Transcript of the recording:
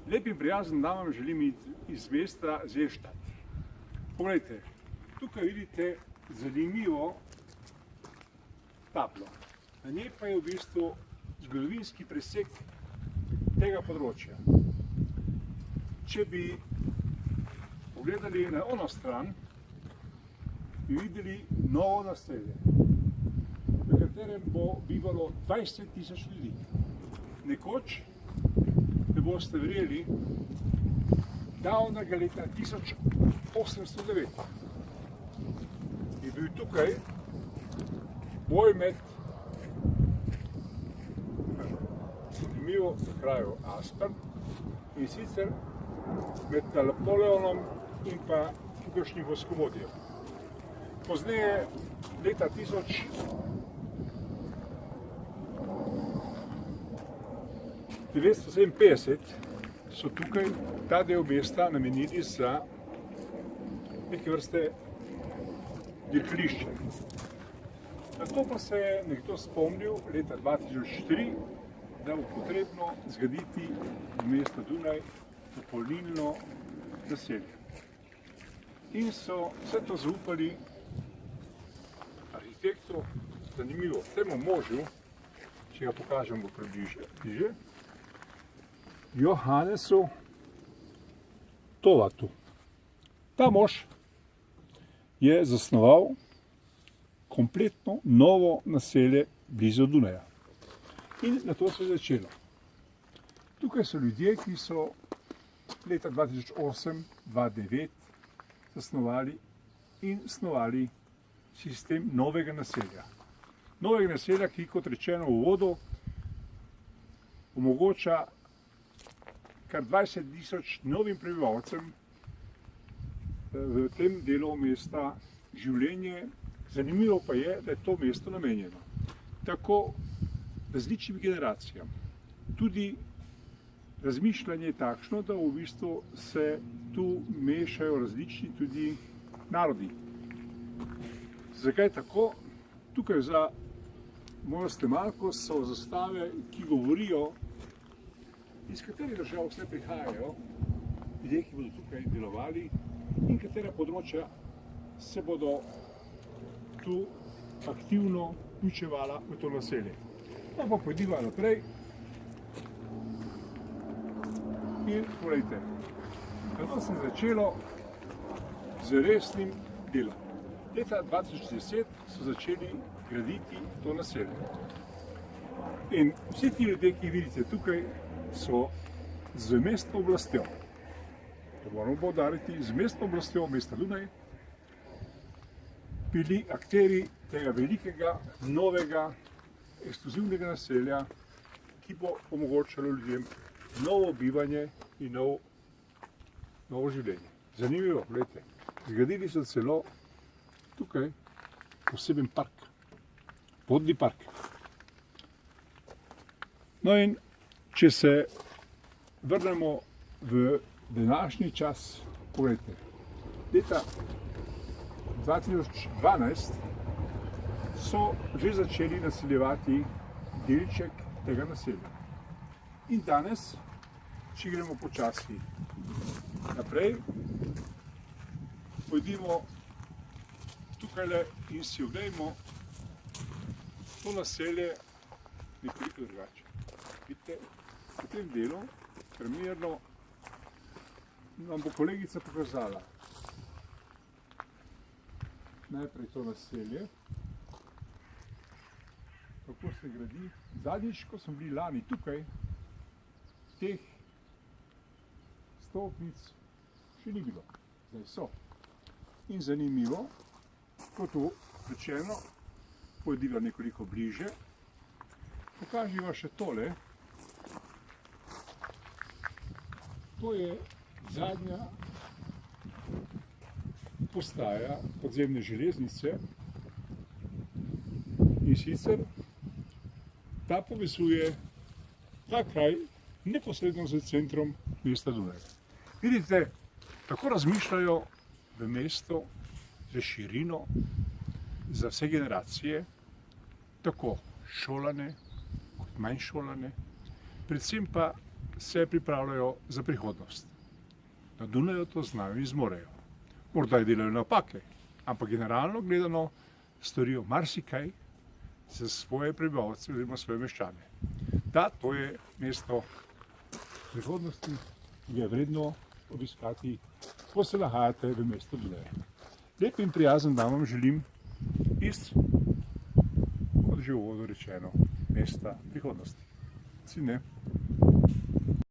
Lep in prijazen dan vam želim iz mesta Zeštad. Poglejte, tukaj vidite zanimivo tablo. Na njej pa je v bistvu zgodovinski presek tega področja. Če bi pogledali na ono stran, bi videli novo naselje, v katerem bo bivalo 20.000 ljudi. Nekoč, ne boste verjeli, davnega leta 1809 je bil tukaj boj med zanimivo kraju Aspern, in sicer med Napoleonom in pa tukajšnjim vojskovodjem. Pozneje, leta 1957 so tukaj ta del mesta namenili za neke vrste dirkališče. Nato pa se je nekdo spomnil leta 2003, da bo potrebno zgraditi v mestu Dunaj popolnilno naselje. In so vse to zaupali arhitektu, zanimivo, temu možu, če ga pokažemo bliže, Johannesu Tovatu. Ta mož je zasnoval kompletno novo naselje blizu Dunaja. In na to se je začelo. Tukaj so ljudje, ki so leta 2008-2009 zasnovali in snovali sistem novega naselja. Novega naselja, ki, kot rečeno v uvodu, omogoča kar 20.000 novim prebivalcem v tem delu mesta življenje. Zanimivo pa je, da je to mesto namenjeno tako različnim generacijam. Tudi razmišljanje je takšno, da v bistvu se tu mešajo različni tudi narodi. Zakaj tako? Tukaj za mojo snemalko so zastave, ki govorijo, iz katerih držav vse prihajajo ljudje, ki bodo tukaj delovali in katera področja se bodo tu aktivno vključevala v to naselje. Pa pojdiva naprej in poglejte, kako se je začelo z resnim delom. Leta 2010 so začeli graditi to naselje. In vsi ti ljudje, ki vidite tukaj, so z mestno oblastjo, to moramo poudariti, z mestno oblastjo mesta Dunaj, bili akteri tega velikega, novega, ekskluzivnega naselja, ki bo omogočalo ljudem novo bivanje in novo življenje. Zanimivo, gledajte, zgradili so celo tukaj poseben park, vodni park. No in če se vrnemo v današnji čas, pogledajte, leta 2012 so že začeli naseljevati delček tega naselja. In danes, če gremo počasi naprej, pojdimo tukajle in si oglejmo to naselje nekoliko drugače. Vidite, v tem delu, primerno, nam bo kolegica pokazala najprej to naselje, kako se gradi. Zadnjič, ko smo bili lani tukaj, teh stolpnic še ni bilo, zdaj so. In zanimivo, kot rečeno, pojdiva nekoliko bliže, pokaživa še tole. To je zadnja postaja podzemne železnice in sicer ta povezuje ta kraj neposredno z centrom mesta Dunaj. Vidite, tako razmišljajo v mestu za širino, za vse generacije, tako šolane kot manj šolane, predvsem pa se pripravljajo za prihodnost. Na Dunaju to znajo in zmorejo. Morda delajo napake, ampak generalno gledano storijo marsikaj za svoje prebivalce oziroma svoje meščane. Da, to je mesto prihodnosti, ki ga je vredno obiskati, ko se nahajate v mestu Dunaj. Lep in prijazen dan vam želim iz, kot že v uvodu rečeno, mesta prihodnosti. Si ne?